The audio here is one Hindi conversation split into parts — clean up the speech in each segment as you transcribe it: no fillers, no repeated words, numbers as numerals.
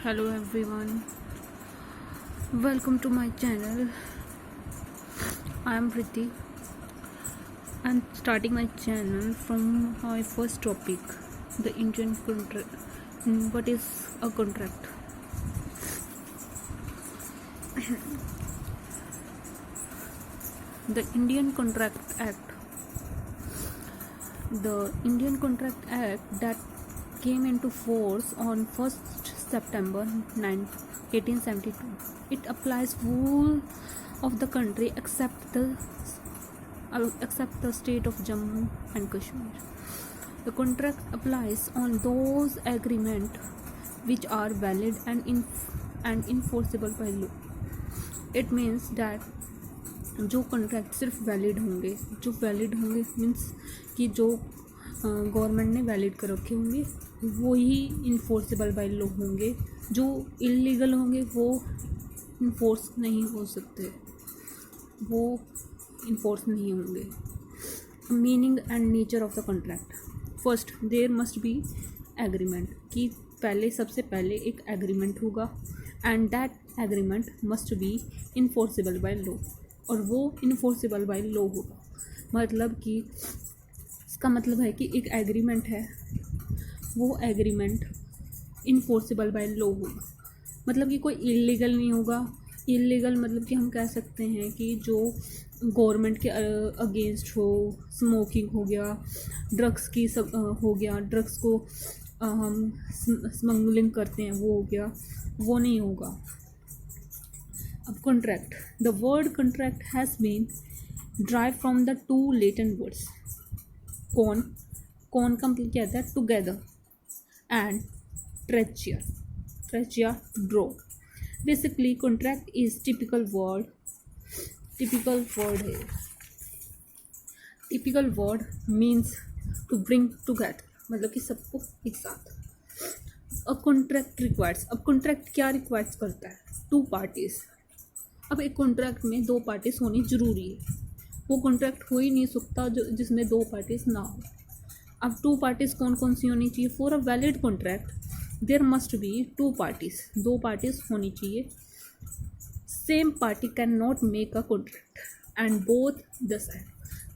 Hello everyone, welcome to my channel. I am Priti. I'm starting my channel from my first topic, the Indian contract. What is a contract? The Indian Contract Act. The Indian Contract Act that came into force on 1st September 1872. It applies whole of the country except the state of Jammu and Kashmir. The contract applies on those agreements which are valid and enforceable by law. It means that जो कॉन्ट्रैक्ट सिर्फ वैलिड होंगे मीन्स कि जो गवर्नमेंट ने वैलिड कर रखे होंगे वो ही इन्फोर्सेबल बाय लॉ होंगे, जो इलीगल होंगे वो इन्फोर्स नहीं हो सकते, वो इन्फोर्स नहीं होंगे. Meaning and nature of the contract. First, there must be agreement, कि सबसे पहले एक एग्रीमेंट होगा and that agreement must be enforceable by law, और वो इन्फोर्सेबल बाय लॉ होगा. मतलब कि इसका मतलब है कि एक एग्रीमेंट है, वो एग्रीमेंट इन्फोर्सेबल बाय लॉ होगा. मतलब कि कोई इलीगल नहीं होगा. इलीगल मतलब कि हम कह सकते हैं कि जो गवर्नमेंट के अगेंस्ट हो, स्मोकिंग हो गया, ड्रग्स की सब हो गया, ड्रग्स को हम स्मगलिंग करते हैं वो हो गया, वो नहीं होगा. अब contract. The word contract has been drive from the two Latin words. कौन का मतलब क्या था? टुगेदर एंड ट्रेचिया draw. Basically contract is typical word है. Typical word means to bring together, मतलब कि सबको एक साथ. A contract requires. अब कॉन्ट्रैक्ट क्या रिक्वायर्स करता है? Two parties. अब एक कॉन्ट्रैक्ट में दो पार्टीज होनी ज़रूरी है. वो कॉन्ट्रैक्ट हो ही नहीं सकता जिसमें दो पार्टीज ना हो. अब टू पार्टीज कौन कौन सी होनी चाहिए? For a valid contract there must be two parties. दो पार्टीज होनी चाहिए. Same party can not make a contract and both the side.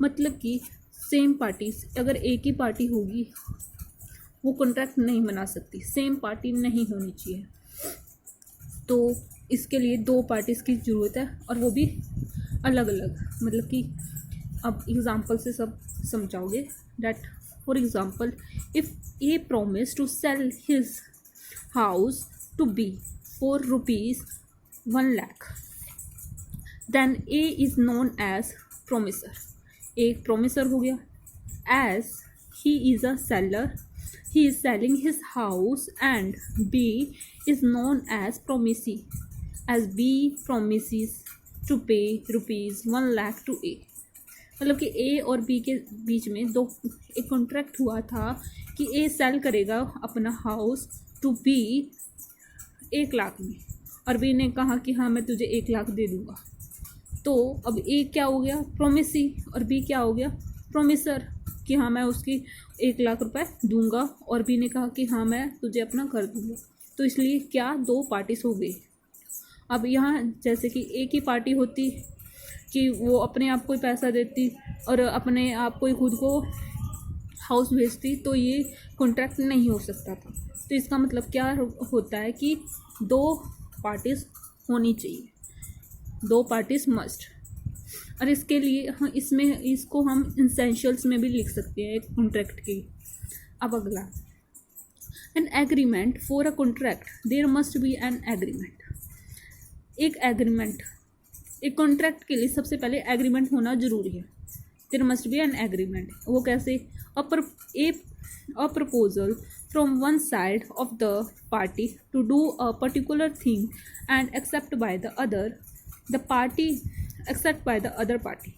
मतलब कि सेम पार्टीज, अगर एक ही पार्टी होगी वो कॉन्ट्रैक्ट नहीं बना सकती. सेम पार्टी नहीं होनी चाहिए. तो इसके लिए दो पार्टीज़ की ज़रूरत है, और वो भी अलग अलग. मतलब कि अब एग्ज़ाम्पल से सब समझाओगे. That for example, if A promise to sell his house to be for ₹1,00,000, then A is known as promiser. एक प्रोमिसर हो गया. As he is a seller, he is selling his house, and B is known as promisee, as B promises to pay ₹1,00,000 to A. मतलब कि A और B के बीच में एक कॉन्ट्रैक्ट हुआ था कि A सेल करेगा अपना हाउस टू B 1,00,000 में, और B ने कहा कि हाँ मैं तुझे 1,00,000 दे दूँगा. तो अब A क्या हो गया? प्रोमिसी, और B क्या हो गया? प्रोमिसर, कि हाँ मैं उसकी 1,00,000 रुपए दूंगा, और बी ने कहा कि हाँ मैं तुझे अपना घर दूंगा. तो इसलिए क्या दो पार्टीज हो गई. अब यहाँ जैसे कि एक ही पार्टी होती कि वो अपने आप को ही पैसा देती और अपने आप को ही खुद को हाउस भेजती, तो ये कॉन्ट्रैक्ट नहीं हो सकता था. तो इसका मतलब क्या होता है कि दो पार्टीज होनी चाहिए, दो पार्टीज मस्ट. और इसके लिए इसको हम इंसेंशियल्स में भी लिख सकते हैं एक कॉन्ट्रैक्ट की. अब अगला, an agreement. For a contract there must be an agreement. एक कॉन्ट्रैक्ट के लिए सबसे पहले एग्रीमेंट होना जरूरी है. There must be an agreement. वो कैसे? A proposal from one side of the party to do a particular thing and accept by the other party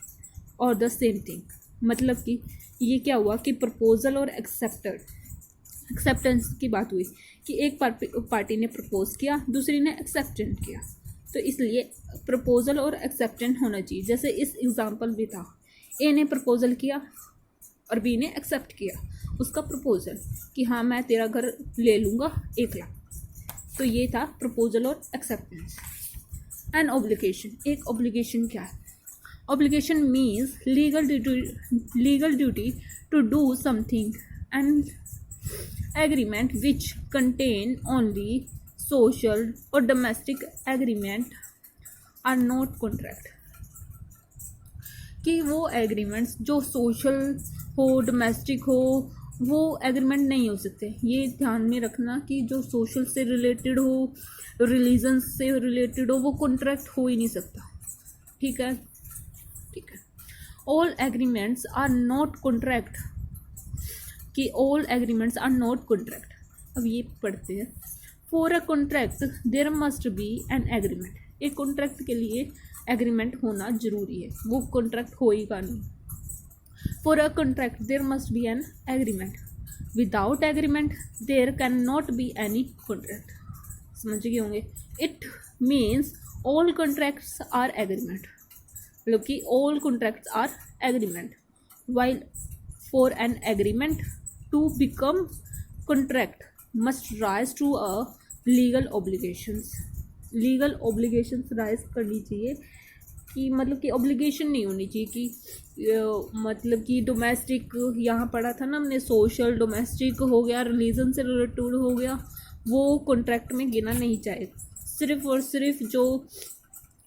और द सेम थिंग. मतलब कि ये क्या हुआ कि प्रपोजल और एक्सेप्टेंस की बात हुई कि एक पार्टी ने प्रपोज किया, दूसरी ने एक्सेप्टेंट किया. तो इसलिए प्रपोजल और एक्सेप्टेंट होना चाहिए. जैसे इस एग्जांपल भी था, ए ने प्रपोजल किया और बी ने एक्सेप्ट किया उसका प्रपोजल कि हाँ मैं तेरा घर ले लूँगा 1,00,000. तो ये था प्रपोजल और एक्सेप्टेंस। एन ऑब्लिगेशन, एक ऑब्लिगेशन क्या है? Obligation means legal duty to do something and agreement which contain only social or domestic agreement are not contract. कि वो एग्रीमेंट्स जो सोशल हो डोमेस्टिक हो वो एग्रीमेंट नहीं हो सकते। ये ध्यान में रखना कि जो सोशल से रिलेटेड हो, रिलीजन से रिलेटेड हो, वो कॉन्ट्रैक्ट हो ही नहीं सकता। ठीक है, ठीक है। All agreements are not contract, कि all agreements are not contract. अब ये पढ़ते हैं। For a contract there must be an agreement. एक कॉन्ट्रैक्ट के लिए एग्रीमेंट होना जरूरी है, वो कॉन्ट्रैक्ट होएगा नहीं। For a contract there must be an agreement, without agreement there can not be any contract. समझ गए होंगे। It means all contracts are agreement, मतलब कि all contracts are agreement. While for an agreement to become contract must rise to a legal obligations. Legal obligations rise करनी चाहिए, कि मतलब कि ऑब्लिगेशन नहीं होनी चाहिए कि मतलब कि डोमेस्टिक, यहाँ पढ़ा था ना हमने, सोशल डोमेस्टिक हो गया, रिलीजन से रिलेटेड हो गया, वो कॉन्ट्रैक्ट में गिना नहीं चाहिए। सिर्फ और सिर्फ जो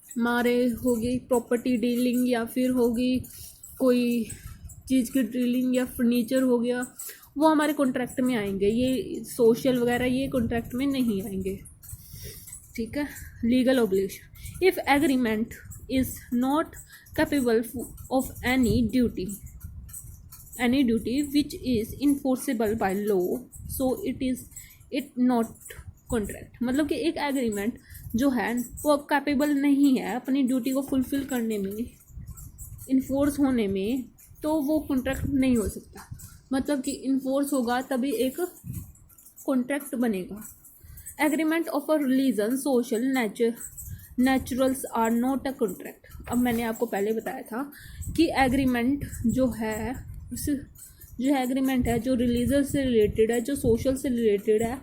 हमारे होगी प्रॉपर्टी डीलिंग या फिर होगी कोई चीज़ की डीलिंग या फर्नीचर हो गया, वो हमारे कॉन्ट्रैक्ट में आएंगे। ये सोशल वगैरह ये कॉन्ट्रैक्ट में नहीं आएंगे। ठीक है। Legal obligation, if agreement is not capable of any duty which is enforceable by law, so it not contract। मतलब कि एक एग्रीमेंट जो है वो कैपेबल नहीं है अपनी ड्यूटी को फुलफिल करने में, इन्फोर्स होने में, तो वो कॉन्ट्रैक्ट नहीं हो सकता। मतलब कि इन्फोर्स होगा तभी एक कॉन्ट्रैक्ट बनेगा। Agreement of a religion social naturals are not a contract. अब मैंने आपको पहले बताया था कि एग्रीमेंट जो है एग्रीमेंट है जो रिलीजन से रिलेटेड है, जो सोशल से रिलेटेड है,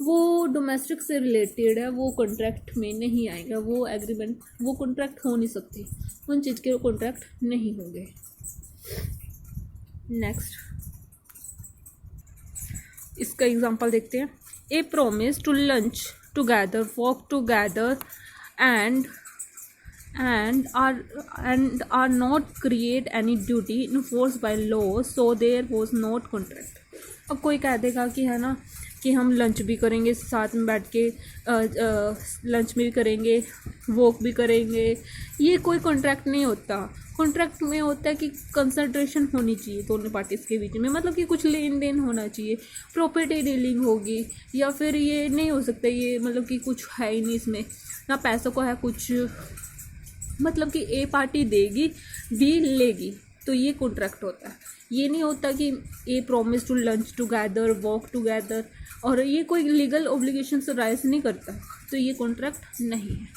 वो डोमेस्टिक से रिलेटेड है, वो कॉन्ट्रैक्ट में नहीं आएगा। वो एग्रीमेंट वो कॉन्ट्रैक्ट हो नहीं सकते, उन चीज़ के कॉन्ट्रैक्ट नहीं होंगे। नेक्स्ट इसका एग्जांपल देखते हैं। A promise to lunch together, walk together and are not create any duty enforced by law, so there was not contract। अब कोई कह देगा कि है ना कि हम लंच भी करेंगे, साथ में बैठ के लंच भी करेंगे, वॉक भी करेंगे, ये कोई कॉन्ट्रैक्ट नहीं होता। कॉन्ट्रैक्ट में होता है कि कंसल्टेशन होनी चाहिए दोनों पार्टीज के बीच में, मतलब कि कुछ लेन देन होना चाहिए, प्रॉपर्टी डीलिंग होगी, या फिर ये नहीं हो सकता ये मतलब कि कुछ है ही नहीं इसमें, ना पैसों को है कुछ, मतलब कि ए पार्टी देगी बी लेगी, तो ये कॉन्ट्रैक्ट होता है। ये नहीं होता कि a promise to lunch together, walk together, और ये कोई लीगल ऑब्लिगेशन से राइज नहीं करता, तो ये कॉन्ट्रैक्ट नहीं है।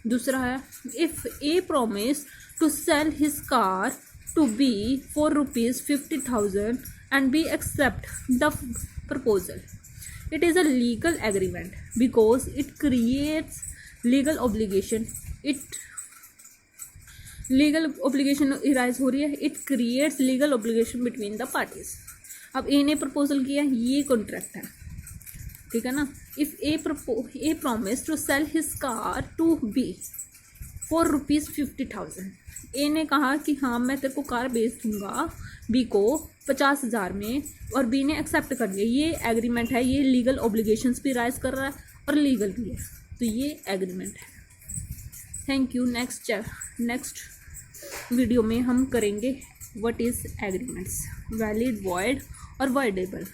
दूसरा है, if A promise to sell his car to be for ₹50,000 and B accept the proposal, it is a legal agreement because it creates legal obligation। Legal obligation arise हो रही है, it creates legal obligation between the parties. अब ए ने प्रपोजल किया, ये कॉन्ट्रैक्ट है, ठीक है ना। If a promise to sell his car to be for ₹50,000, A ने कहा कि हाँ मैं तेरे को कार बेच दूंगा बी को 50,000 में, और बी ने एक्सेप्ट कर लिया। ये एग्रीमेंट है, ये लीगल ऑब्लिगेशंस भी राइज कर रहा है और लीगल भी है, तो ये एग्रीमेंट है। Thank you. नेक्स्ट वीडियो में हम करेंगे what is agreements, valid, void और वॉइडेबल।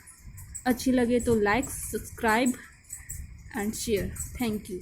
अच्छी लगे तो like, subscribe and share. Thank you.